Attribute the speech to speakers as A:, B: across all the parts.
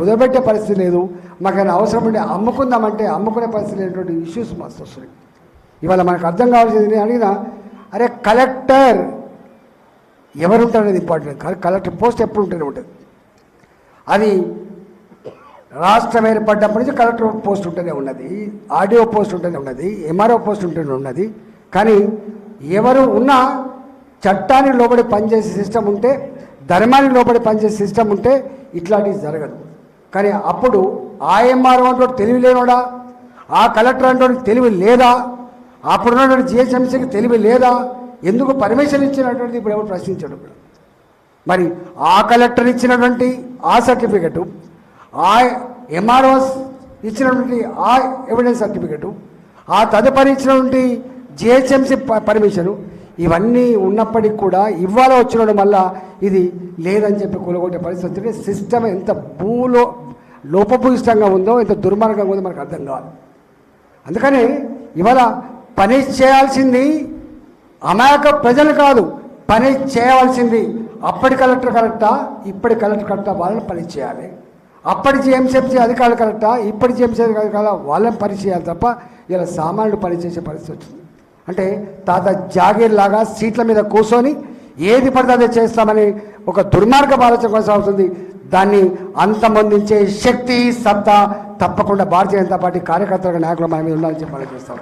A: కుదరబెట్టే పరిస్థితి లేదు. మాకైనా అవసరం ఉంటే అమ్ముకుందామంటే అమ్ముకునే పరిస్థితి లేనటువంటి ఇష్యూస్ మస్తు వస్తున్నాయి. ఇవాళ మనకు అర్థం కావాల్సింది, నేను అడిగినా, అరే కలెక్టర్ ఎవరుంటారు అనేది ఇంపార్టెంట్ కాదు, కలెక్టర్ పోస్ట్ ఎప్పుడు ఉంటూనే ఉంటుంది. అది రాష్ట్రం ఏర్పడ్డప్పటి నుంచి కలెక్టర్ పోస్ట్ ఉంటూనే ఉన్నది, ఆర్డీఓ పోస్ట్ ఉంటూనే ఉన్నది, ఎంఆర్ఓ పోస్ట్ ఉంటూనే ఉన్నది. కానీ ఎవరు ఉన్నా చట్టానికి లోబడి పనిచేసే సిస్టమ్ ఉంటే, ధర్మానికి లోబడి పనిచేసే సిస్టమ్ ఉంటే ఇట్లాంటివి జరగదు. కానీ అప్పుడు ఆ ఎంఆర్ఓ అంటే తెలివి లేనోడా, ఆ కలెక్టర్ అంటే తెలివి లేదా, అప్పుడున్నటువంటి జిహెచ్ఎంసీకి తెలివి లేదా, ఎందుకు పర్మిషన్ ఇచ్చినటువంటిది ఇప్పుడు ఎవరు ప్రశ్నించడం. మరి ఆ కలెక్టర్ ఇచ్చినటువంటి ఆ సర్టిఫికెటు, ఆ ఎంఆర్ఓస్ ఇచ్చినటువంటి ఆ ఎవిడెన్స్ సర్టిఫికెటు, ఆ తదుపరి ఇచ్చినటువంటి జిహెచ్ఎంసీ పర్మిషను, ఇవన్నీ ఉన్నప్పటికీ కూడా ఇవాళ వచ్చినడం వల్ల ఇది లేదని చెప్పి కూలగొట్టే పరిస్థితి. సిస్టమ్ ఎంత లోపభూయిష్టంగా ఉందో, ఎంత దుర్మార్గంగా ఉందో మనకు అర్థం కావాలి. అందుకని ఇవాళ పని చేయాల్సింది అమాయక ప్రజలు కాదు, పని చేయవలసింది అప్పటి కలెక్టర్ కరెక్టా, ఇప్పటి కలెక్టర్ కరెక్టా, వాళ్ళని పని చేయాలి. అప్పటి జిఎంసీఎఫ్సీ అధికారులు కరెక్టా, ఇప్పటి జిఎంసీ అధికారులు వాళ్ళని పని చేయాలి తప్ప ఇలా సామాన్యుడు పనిచేసే పరిస్థితి వచ్చింది. అంటే తాత జాగీర్ లాగా సీట్ల మీద కూర్చొని ఏది పడితే అదే చేస్తామని ఒక దుర్మార్గ ఆలోచన కొనసాగుతుంది. దాన్ని అంతమొందించే శక్తి సత్తా తప్పకుండా భారతీయ జనతా పార్టీ కార్యకర్తల నాయకులు మన మీద ఉండాలని చెప్పి మనం చేస్తాం.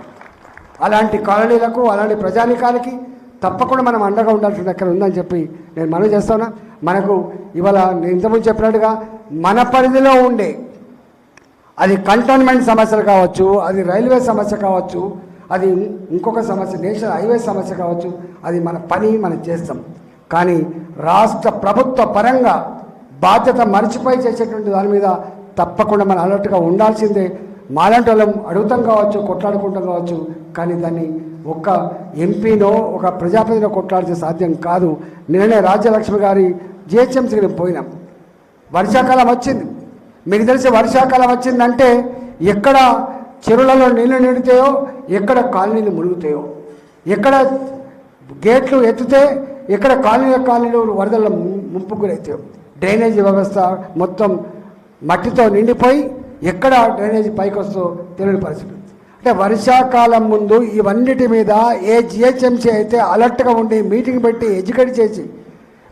A: అలాంటి కాలనీలకు, అలాంటి ప్రజానికాలకి తప్పకుండా మనం అండగా ఉండాల్సిన ఎక్కడ ఉందని చెప్పి నేను మనవి చేస్తాను. మనకు ఇవాళ నేను ఇంతకుముందు చెప్పినట్టుగా మన పరిధిలో ఉండే అది కంటోన్మెంట్ సమస్యలు కావచ్చు, అది రైల్వే సమస్య కావచ్చు, అది ఇంకొక సమస్య నేషనల్ హైవే సమస్య కావచ్చు, అది మన పని మనం చేస్తాం. కానీ రాష్ట్ర ప్రభుత్వ పరంగా బాధ్యత మర్చిపోయి చేసేటువంటి దాని మీద తప్పకుండా మనం అలర్ట్గా ఉండాల్సిందే. మాలాంటి వాళ్ళం అడుగుతాం కావచ్చు, కొట్లాడుకుంటాం కావచ్చు, కానీ దాన్ని ఒక్క ఎంపీనో ఒక ప్రజాప్రతినిధిలో కొట్లాడితే సాధ్యం కాదు. నిన్ననే రాజ్యలక్ష్మి గారి జిహెచ్ఎంసీకి పోయినాం. వర్షాకాలం వచ్చింది, మీకు తెలిసి వర్షాకాలం వచ్చిందంటే ఎక్కడ చెరువులలో నీళ్లు నిండుతాయో, ఎక్కడ కాలనీలు మురుగుతాయో, ఎక్కడ గేట్లు ఎత్తితే ఎక్కడ కాలనీలు వరదల ముంపుకు గురవుతాయో, డ్రైనేజీ వ్యవస్థ మొత్తం మట్టితో నిండిపోయి ఎక్కడ డ్రైనేజీ పైకి వస్తూ తెలియని పరిస్థితి. అంటే వర్షాకాలం ముందు ఇవన్నిటి మీద ఏ జిహెచ్ఎంసీ అయితే అలర్ట్గా ఉండి మీటింగ్ పెట్టి ఎడ్యుకేట్ చేసి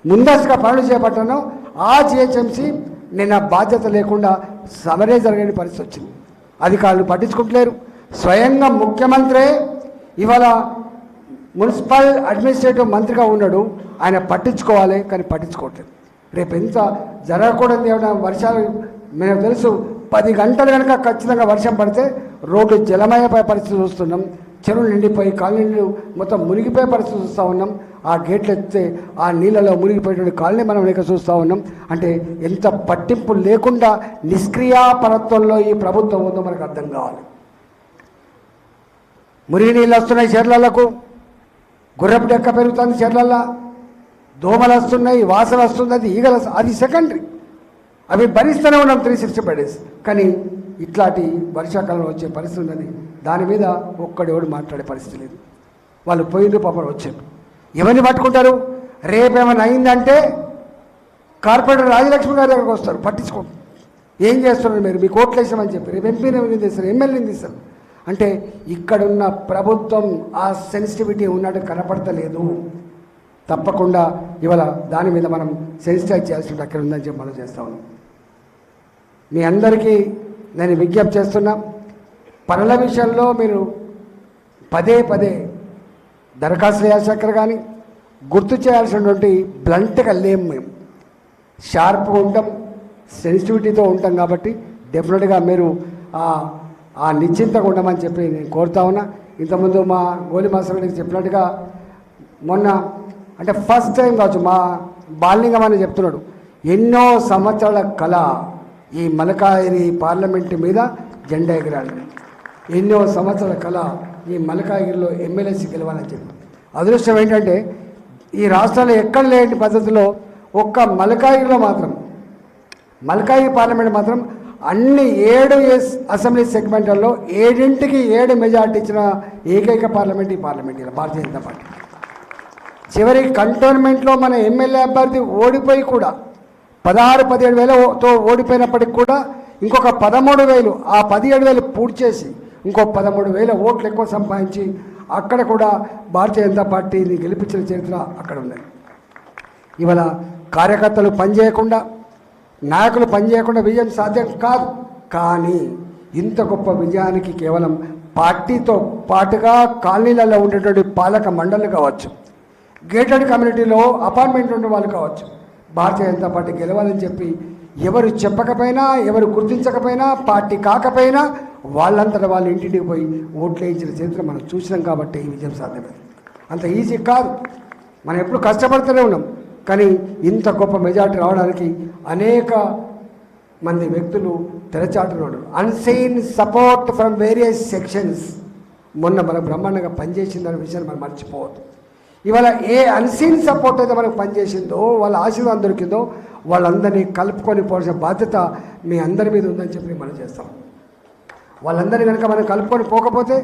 A: ముందస్తుగా పనులు చేపట్టానో ఆ జిహెచ్ఎంసీ నిన్న బాధ్యత లేకుండా సమరే జరగని పరిస్థితి వచ్చింది. అధికారులు పట్టించుకుంటలేరు. స్వయంగా ముఖ్యమంత్రే ఇవాళ మున్సిపల్ అడ్మినిస్ట్రేటివ్ మంత్రిగా ఉన్నాడు, ఆయన పట్టించుకోవాలి కానీ పట్టించుకోవట్లేదు. రేపు ఎంత జరగకూడదు ఏమైనా వర్షాలు మేము తెలుసు, 10 గంటలు కనుక ఖచ్చితంగా వర్షం పడితే రోడ్లు జలమయపోయే పరిస్థితి చూస్తున్నాం, చెరువులు నిండిపోయి కాలనీలు మొత్తం మునిగిపోయే పరిస్థితి చూస్తూ ఉన్నాం. ఆ గేట్లు ఎత్తే ఆ నీళ్ళలో మునిగిపోయేటువంటి కాలనీ మనం లేక చూస్తూ ఉన్నాం. అంటే ఎంత పట్టింపు లేకుండా నిష్క్రియాపరత్వంలో ఈ ప్రభుత్వం ఉందో మనకు అర్థం కావాలి. మురిగి నీళ్ళు వస్తున్నాయి చెర్లలకు, గుర్రపు డెక్క పెరుగుతుంది చెర్లల్లో, దోమలు వస్తున్నాయి, వాసన వస్తుంది, ఈగలు, అది సెకండరీ, అవి భరిస్తూనే ఉన్నాం 365 days. కానీ ఇట్లాంటి వర్షాకాలంలో వచ్చే పరిస్థితి ఉన్నది. దాని మీద ఒక్కడెవడు మాట్లాడే పరిస్థితి లేదు. వాళ్ళు పోయిండ్రు పాపం వచ్చారు, ఎవరిని పట్టుకుంటారు? రేపేమైనా అయిందంటే కార్పొరేటర్ రాజలక్ష్మి గారి దగ్గరకు వస్తారు, పట్టించుకోండి ఏం చేస్తున్నారు మీరు, మీకు ఓట్లు వేసామని చెప్పి రేపు ఎంపీని తీస్తారు, ఎమ్మెల్యేని తీస్తారు. అంటే ఇక్కడున్న ప్రభుత్వం ఆ సెన్సిటివిటీ ఉన్నట్టు కనపడతలేదు. తప్పకుండా ఇవాళ దాని మీద మనం సెన్సిటైజ్ చేయాల్సిన అక్కడ ఉందని చెప్పి మనం చేస్తా ఉన్నాం. మీ అందరికీ నేను విజ్ఞప్తి చేస్తున్నా, పనుల విషయంలో మీరు పదే దరఖాస్తు చేయాల్సిన కానీ గుర్తు చేయాల్సినటువంటి బ్లంట్గా లేము. మేము షార్ప్గా ఉంటాం, సెన్సిటివిటీతో ఉంటాం. కాబట్టి డెఫినెట్గా మీరు ఆ నిశ్చింతగా ఉండమని చెప్పి నేను కోరుతా ఉన్నా. ఇంతకుముందు మా గోలి మాస్టర్ గారికి చెప్పినట్టుగా మొన్న అంటే ఫస్ట్ టైం కావచ్చు మా బాలింగం అని చెప్తున్నాడు, ఎన్నో సంవత్సరాల కళ ఈ మలకాగిరి పార్లమెంటు మీద జెండా ఎగరాలి, ఎన్నో సంవత్సరాల కళ ఈ మలకాగిరిలో ఎమ్మెల్యేసీ గెలవాలని చెప్పి. అదృష్టం ఏంటంటే ఈ రాష్ట్రాల్లో ఎక్కడ లేని పద్ధతిలో ఒక్క మలకాగిరిలో మాత్రం, మలకాగిరి పార్లమెంట్ మాత్రం అన్ని 7 అసెంబ్లీ సెగ్మెంట్లలో 7ంటికి 7 మెజార్టీ ఇచ్చిన ఏకైక పార్లమెంట్ ఈ పార్లమెంట్ ఇలా భారతీయ జనతా పార్టీ. చివరి కంటోన్మెంట్లో మన ఎమ్మెల్యే అభ్యర్థి ఓడిపోయి కూడా 17 వేలతో ఓడిపోయినప్పటికి కూడా ఇంకొక 13,000 ఆ 17,000 పూర్తి చేసి ఇంకో 13,000 ఓట్లు ఎక్కువ సంపాదించి అక్కడ కూడా భారతీయ జనతా పార్టీని గెలిపించిన చరిత్ర అక్కడ ఉన్నాయి. ఇవాళ కార్యకర్తలు పనిచేయకుండా, నాయకులు పనిచేయకుండా విజయం సాధ్యం కాదు. కానీ ఇంత గొప్ప విజయానికి కేవలం పార్టీతో పాటుగా కాలనీలలో ఉండేటువంటి పాలక మండళ్ళు కావచ్చు, గేటెడ్ కమ్యూనిటీలో అపార్ట్మెంట్ ఉన్న వాళ్ళు కావచ్చు, భారతీయ జనతా పార్టీ గెలవాలని చెప్పి ఎవరు చెప్పకపోయినా, ఎవరు గుర్తించకపోయినా, పార్టీ కాకపోయినా వాళ్ళంతటా వాళ్ళ ఇంటికి పోయి ఓట్లు వేయించిన చరిత్ర మనం చూసినాం. కాబట్టి ఈ విజయం సాధ్యమైంది. అంత ఈజీ కాదు. మనం ఎప్పుడు కష్టపడుతూనే ఉన్నాం. కానీ ఇంత గొప్ప మెజార్టీ రావడానికి అనేక మంది వ్యక్తులు తెరచాటున్నాడు. Unseen support from various sections మొన్న మన బ్రహ్మాండంగా పనిచేసిందనే విషయాన్ని మనం మర్చిపోవద్దు. ఇవాళ ఏ అన్సీన్ సపోర్ట్ అయితే మనకు పనిచేసిందో, వాళ్ళ ఆశీర్వాదం దొరికిందో వాళ్ళందరినీ కలుపుకొని పోవాల్సిన బాధ్యత మీ అందరి మీద ఉందని చెప్పి మనం చేస్తాం. వాళ్ళందరినీ కనుక మనం కలుపుకొని పోకపోతే